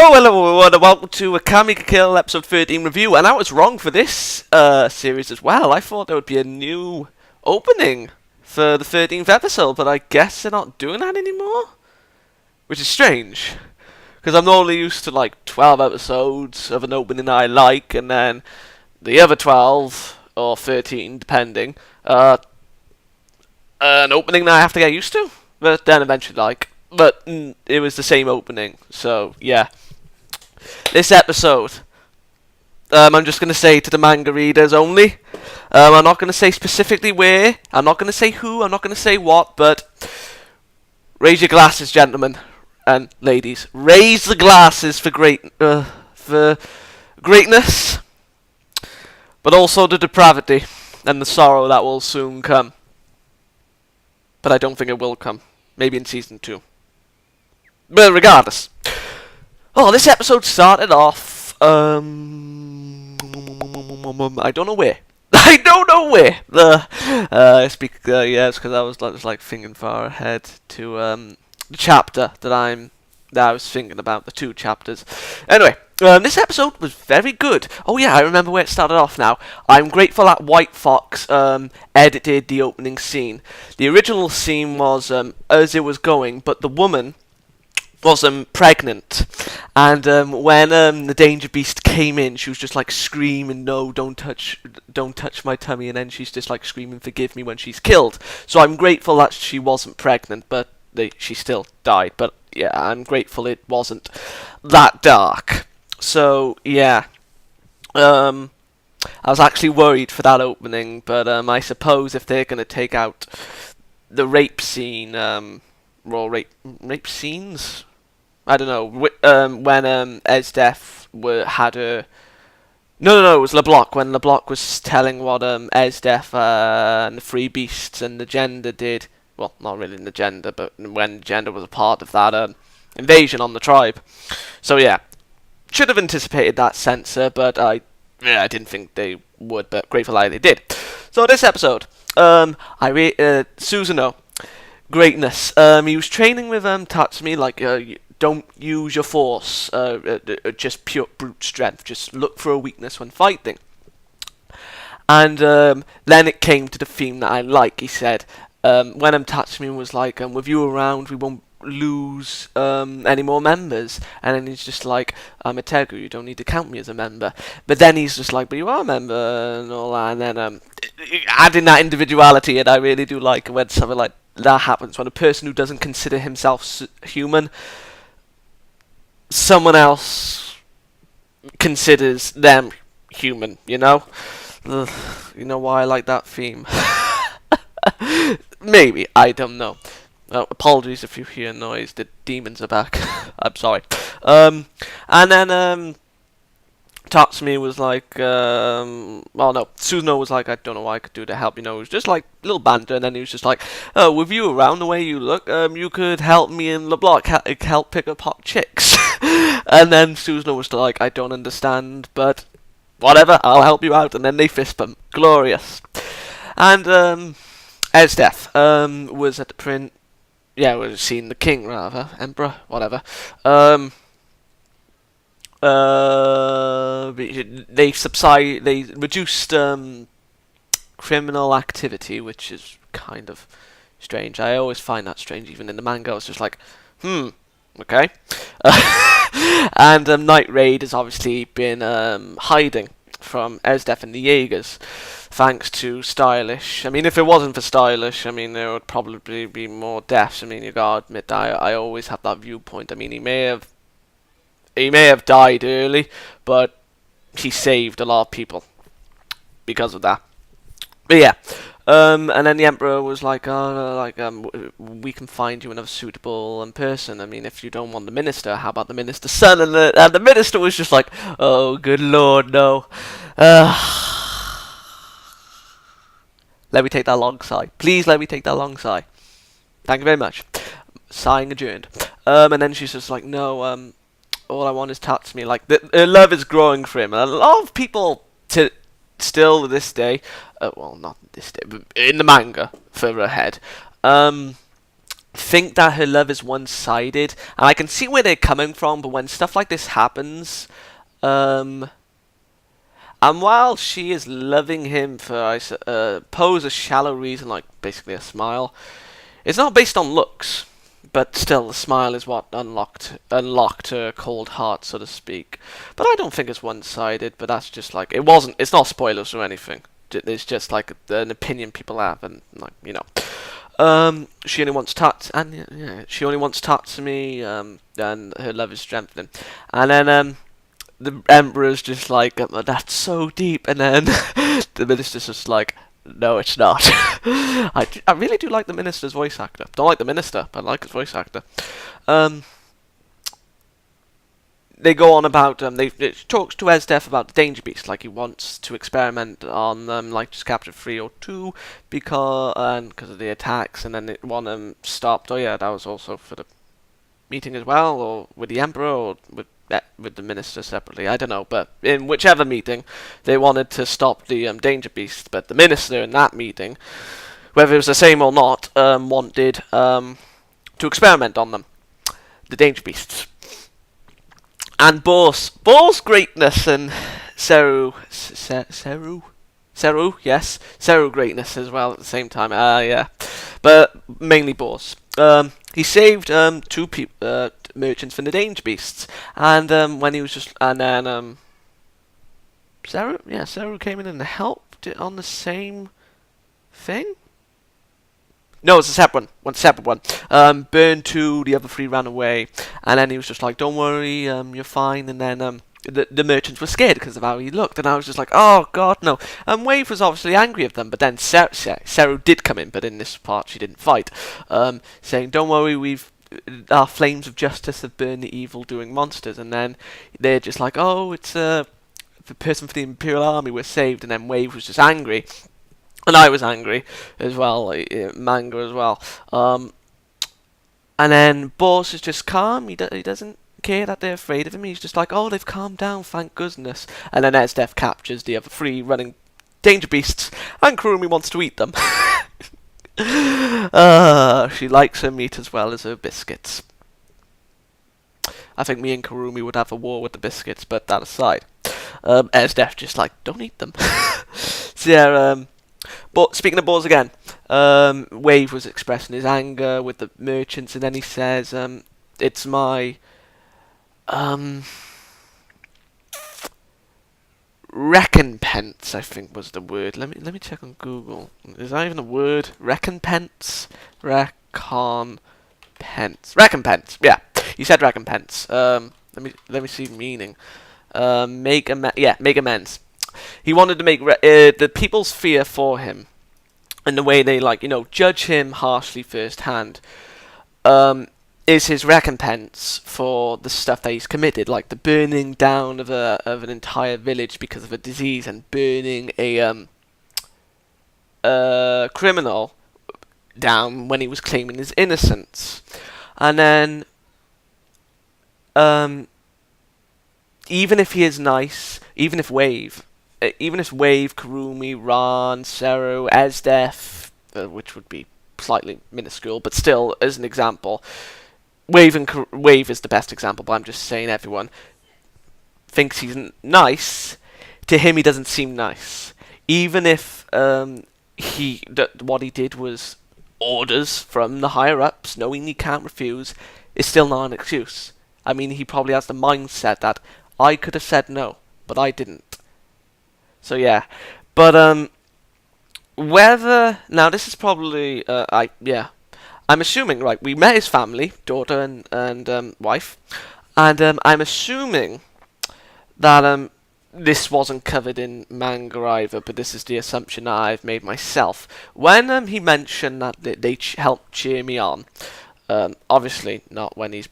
Oh, hello everyone, and welcome to Akame Ga Kill episode 13 review, and I was wrong for this series as well. I thought there would be a new opening for the 13th episode, but I guess they're not doing that anymore? Which is strange, because I'm normally used to like 12 episodes of an opening I like, and then the other 12, or 13, depending, an opening that I have to get used to, but then eventually like. But it was the same opening, so yeah. This episode, I'm just going to say to the manga readers only. I'm not going to say specifically where, I'm not going to say who, I'm not going to say what, but raise your glasses, gentlemen and ladies. Raise the glasses for greatness, but also the depravity and the sorrow that will soon come. But I don't think it will come. Maybe in season 2. But regardless. Oh, this episode started off, I don't know where. I don't know where. It's because I was just like thinking far ahead to the chapter that I was thinking about, the 2 chapters. Anyway, this episode was very good. Oh yeah, I remember where it started off now. I'm grateful that White Fox edited the opening scene. The original scene was as it was going, but the woman was pregnant, and when the Danger Beast came in, she was just like screaming, "No, don't touch my tummy!" And then she's just like screaming, "Forgive me," when she's killed. So I'm grateful that she wasn't pregnant, but she still died. But yeah, I'm grateful it wasn't that dark. So yeah, I was actually worried for that opening, but I suppose if they're gonna take out the rape scene, rape scenes. I don't know, when Esdeath had her... No, it was Lubbock, when Lubbock was telling what Esdeath and the Free Beasts and the Gender did. Well, not really the Gender, but when the Gender was a part of that invasion on the tribe. So yeah, should have anticipated that censor, but I didn't think they would, but grateful that they did. So this episode, Susanoo, greatness. He was training with Tatsumi, like... don't use your force, just pure brute strength. Just look for a weakness when fighting. And then it came to the theme that I like. He said, when Tatsumi was like, with you around, we won't lose any more members. And then he's just like, I'm a Tegu, you don't need to count me as a member. But then he's just like, but you are a member and all that. And then adding that individuality, and I really do like when something like that happens, when a person who doesn't consider himself human, someone else considers them human, you know? Ugh, you know why I like that theme? Maybe, I don't know. Apologies if you hear noise, the demons are back. I'm sorry. And then, Tatsumi was like, Susanoo was like, I don't know what I could do to help, you know, it was just like a little banter, and then he was just like, oh, with you around, the way you look, you could help me in Lubbock, help pick up hot chicks. And then Susanoo was like, I don't understand, but whatever, I'll help you out, and then they fist bump. Glorious. And, Esdeath, was at the was seeing the king, rather, emperor, whatever, they reduced criminal activity, which is kind of strange. I always find that strange, even in the manga. It's just like, okay. And Night Raid has obviously been hiding from Esdeath and the Jaegers, thanks to Stylish. I mean, if it wasn't for Stylish, I mean, there would probably be more deaths. I mean, you gotta admit that I always have that viewpoint. I mean, he may have died early, but he saved a lot of people because of that. But yeah, and then the Emperor was like, we can find you another suitable person. I mean, if you don't want the Minister, how about the Minister's son? And the Minister was just like, oh, good Lord, no. Let me take that long sigh. Please let me take that long sigh. Thank you very much. Sighing adjourned. And then she's just like, no, all I want is Tatsumi. Like, her love is growing for him. And a lot of people still to this day, well, not this day, but in the manga, further ahead, think that her love is one-sided, and I can see where they're coming from, but when stuff like this happens, and while she is loving him for, I suppose, a shallow reason, like basically a smile, it's not based on looks, but still, the smile is what unlocked her cold heart, so to speak. But I don't think it's one-sided. But that's just like it wasn't. It's not spoilers or anything. It's just like an opinion people have, and like she only wants and yeah, she only wants Tatsumi, and her love is strengthening, and then the Emperor's just like, that's so deep, and then the Minister's just like, no, it's not. I really do like the Minister's voice actor. Don't like the Minister, but I like his voice actor. They go on about, it talks to Esdeath about the Danger Beast, like he wants to experiment on them, like just capture 3 or 2, because of the attacks, and then they want them stopped. Oh yeah, that was also for the meeting as well, or with the Emperor, or with the Minister separately, I don't know, but in whichever meeting, they wanted to stop the Danger Beast, but the Minister in that meeting, whether it was the same or not, wanted to experiment on them, the Danger Beasts. And Bols greatness and Seru greatness as well at the same time, yeah, but mainly Bols. He saved 2 merchants from the Danger Beasts, and when he was just, and then Seru came in and helped it on the same thing. No, it's a separate one. Burned 2, the other 3 ran away, and then he was just like, "Don't worry, you're fine." And then the merchants were scared because of how he looked, and I was just like, "Oh God, no!" And Wave was obviously angry of them, but then Seru did come in, but in this part she didn't fight, saying, "Don't worry, our flames of justice have burned the evil-doing monsters." And then they're just like, "Oh, it's the person for the Imperial Army, we're saved." And then Wave was just angry. And I was angry as well, manga as well. And then Boss is just calm. He doesn't care that they're afraid of him. He's just like, oh, they've calmed down, thank goodness. And then Esdeath captures the other 3 running Danger Beasts, and Kurumi wants to eat them. She likes her meat as well as her biscuits. I think me and Kurumi would have a war with the biscuits, but that aside. Esdeath just like, don't eat them. So yeah, but speaking of Bols again, Wave was expressing his anger with the merchants, and then he says, "It's my recompense," I think was the word. Let me check on Google. Is that even a word? Recompense. Recompense. Yeah, he said recompense. Let me see meaning. Make amends. He wanted to make the people's fear for him, and the way they judge him harshly firsthand, is his recompense for the stuff that he's committed, like the burning down of an entire village because of a disease, and burning a criminal down when he was claiming his innocence, and then even if he is nice, even if Wave, Kurumi, Ran, Seru, Esdeath, which would be slightly minuscule, but still, as an example, Wave is the best example, but I'm just saying everyone thinks he's nice. To him, he doesn't seem nice. Even if what he did was orders from the higher-ups, knowing he can't refuse, is still not an excuse. I mean, he probably has the mindset that I could have said no, but I didn't. So yeah, but whether now this is probably I'm assuming, right, we met his family, daughter and wife, and I'm assuming that this wasn't covered in manga either, but this is the assumption that I've made myself. When he mentioned that they helped cheer me on, obviously not when he's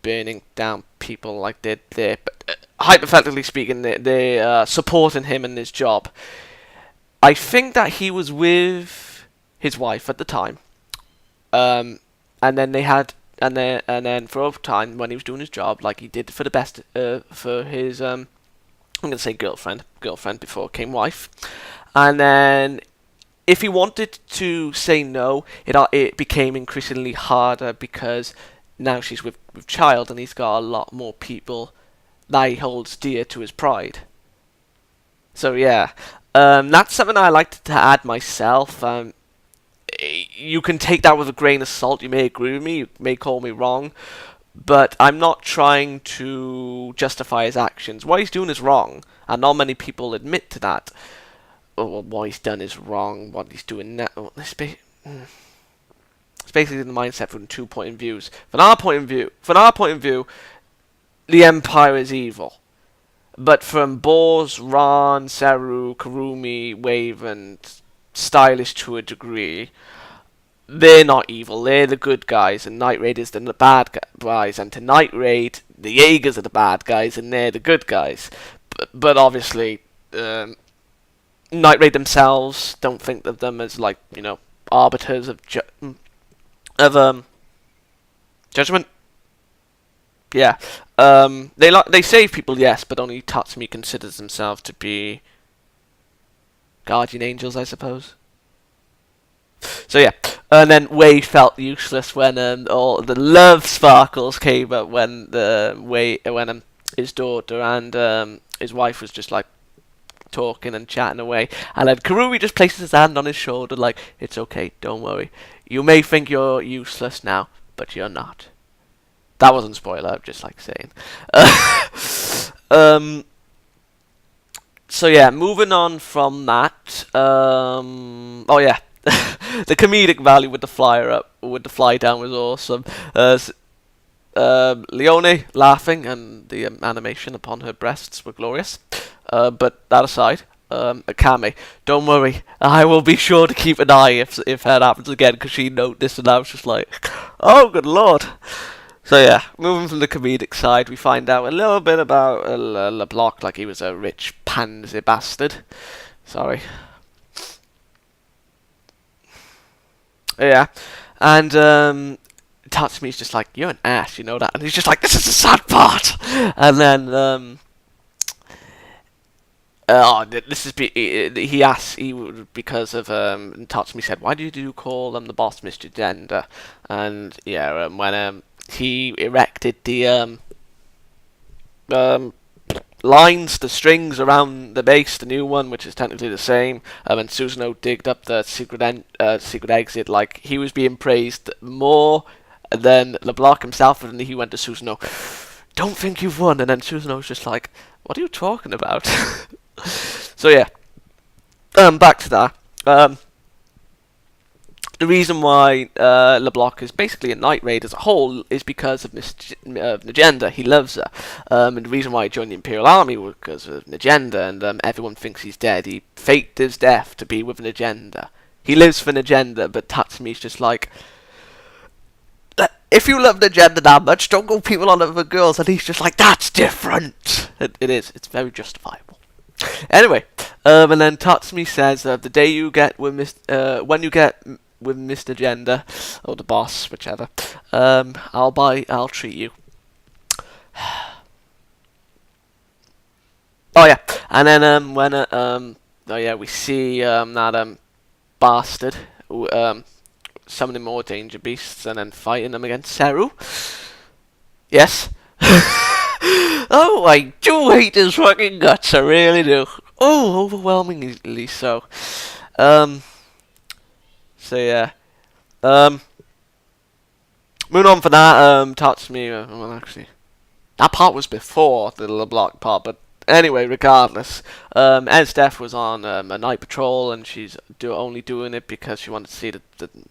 burning down people like they're there, but hypothetically speaking, they're supporting him in his job. I think that he was with his wife at the time, and then they had, and then for a time when he was doing his job, like he did for the best for his I'm gonna say girlfriend before it came wife, and then if he wanted to say no, it became increasingly harder because now she's with child, and he's got a lot more people that he holds dear to his pride. So yeah, that's something I like to add myself. You can take that with a grain of salt. You may agree with me, you may call me wrong, but I'm not trying to justify his actions. What he's doing is wrong, and not many people admit to that. Well, what he's done is wrong. What he's doing now, it's basically the mindset from 2 point of views. From our point of view, the Empire is evil. But from Bols, Ran, Seru, Karumi, Wave, and Stylish to a degree, they're not evil. They're the good guys, and Night Raiders are the bad guys. And to Night Raid, the Jaegers are the bad guys, and they're the good guys. But obviously, Night Raid themselves don't think of them as, like, arbiters of judgment. Yeah. They save people, yes, but only Tatsumi considers themselves to be guardian angels, I suppose. So yeah, and then Wei felt useless when all the love sparkles came up when his daughter and his wife was just like talking and chatting away, and then Karumi just places his hand on his shoulder like, it's okay, don't worry. You may think you're useless now, but you're not. That wasn't spoiler, I'm just like saying. So yeah, moving on from that. Oh yeah, the comedic value with the fly down was awesome. Leone laughing and the animation upon her breasts were glorious. But that aside, Akame, don't worry, I will be sure to keep an eye if that happens again, because she noticed, and I was just like, oh good lord. So yeah, moving from the comedic side, we find out a little bit about Lubbock, like he was a rich pansy bastard. Sorry. Yeah, and Tatsumi's just like, you're an ass, you know that? And he's just like, this is the sad part! And then, because of, Tatsumi said, why did you call the boss Mr. Gender? And yeah, when he erected the lines, the strings around the base, the new one, which is technically the same, and Susanoo digged up the secret exit, like, he was being praised more than LeBlanc himself, and he went to Susanoo, don't think you've won, and then Susanoo was just like, what are you talking about? So yeah, back to that. The reason why LeBlanc is basically a Night Raid as a whole is because of Nagenda. He loves her. And the reason why he joined the Imperial Army was because of Nagenda, and everyone thinks he's dead. He faked his death to be with Nagenda. He lives for Nagenda, but Tatsumi's just like, if you love Nagenda that much, don't go people on other girls. And he's just like, that's different. It is. It's very justifiable. Anyway, and then Tatsumi says, the day you get with when you get with Mr. Gender, or the boss, whichever, I'll treat you. Oh yeah, and then we see that bastard summoning more danger beasts and then fighting them against Seru. Yes. Oh, I do hate his fucking guts, I really do. Oh, overwhelmingly so. So yeah. Moving on for that, Tatsumi, well actually, that part was before the LeBlanc part, but anyway, regardless, Esdeath was on a night patrol, and she's only doing it because she wanted to see the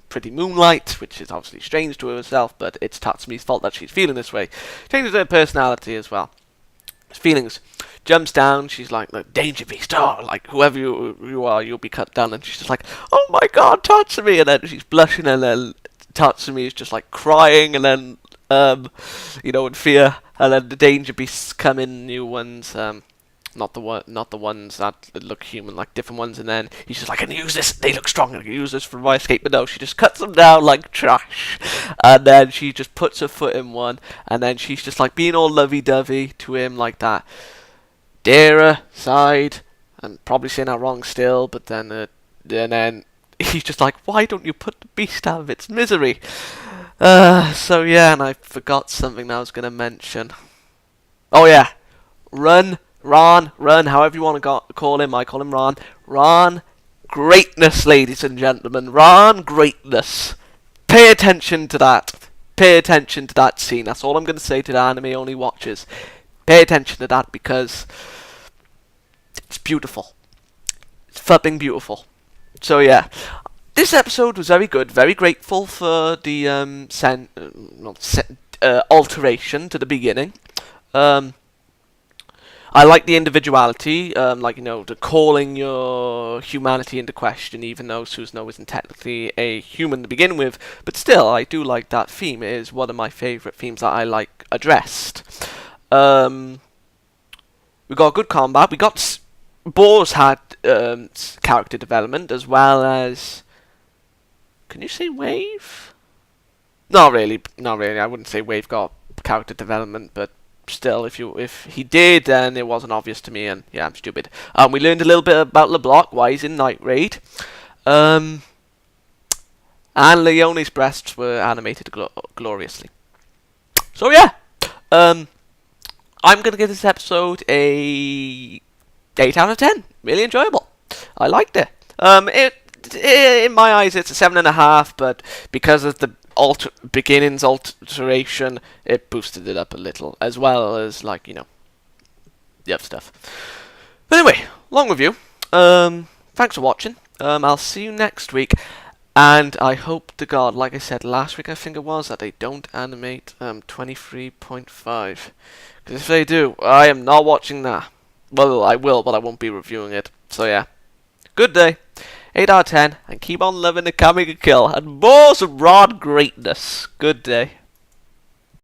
pretty moonlight, which is obviously strange to herself, but it's Tatsumi's fault that she's feeling this way. Changes her personality as well. Feelings. Jumps down, she's like, danger beast, oh, like, whoever you are, you'll be cut down, and she's just like, oh my god, Tatsumi, and then she's blushing, and then Tatsumi is just like crying, and then, in fear, and then the danger beasts come in, new ones, not the ones that look human, like different ones, and then he's just like, I can use this, they look strong, I can use this for my escape, but no, she just cuts them down like trash, and then she just puts her foot in one, and then she's just like being all lovey-dovey to him like that. Dara side, I'm probably saying that wrong still, but then he's just like, why don't you put the beast out of its misery? So yeah, and I forgot something that I was going to mention. Oh yeah, Ron, however you want to call him, I call him Ron. Ron, greatness, ladies and gentlemen. Ron, greatness. Pay attention to that. Pay attention to that scene. That's all I'm going to say to the anime-only watchers. Pay attention to that because it's beautiful. It's fucking beautiful. So yeah, this episode was very good. Very grateful for the alteration to the beginning. I like the individuality, like, you know, the calling your humanity into question, even though Susanoo isn't technically a human to begin with, but still, I do like that theme. It is one of my favourite themes that I like addressed. We got good combat. We got Bols had character development, as well as... Can you say Wave? Not really. I wouldn't say Wave got character development, but still, if he did, then it wasn't obvious to me, and yeah, I'm stupid. We learned a little bit about Lubbock, why he's in Night Raid. And Leone's breasts were animated gloriously. So yeah, I'm gonna give this episode a 8 out of 10. Really enjoyable. I liked it. In my eyes, it's a 7.5, but because of the beginnings alteration, it boosted it up a little, as well as, like, you know, the other stuff. But anyway, long review. Thanks for watching. I'll see you next week, and I hope to God, like I said last week, I think it was, that they don't animate 23.5. Because if they do, I am not watching that. Well, I will, but I won't be reviewing it. So yeah, good day. 8 out of 10, and keep on loving Akame Ga Kill, and more some Rod greatness. Good day.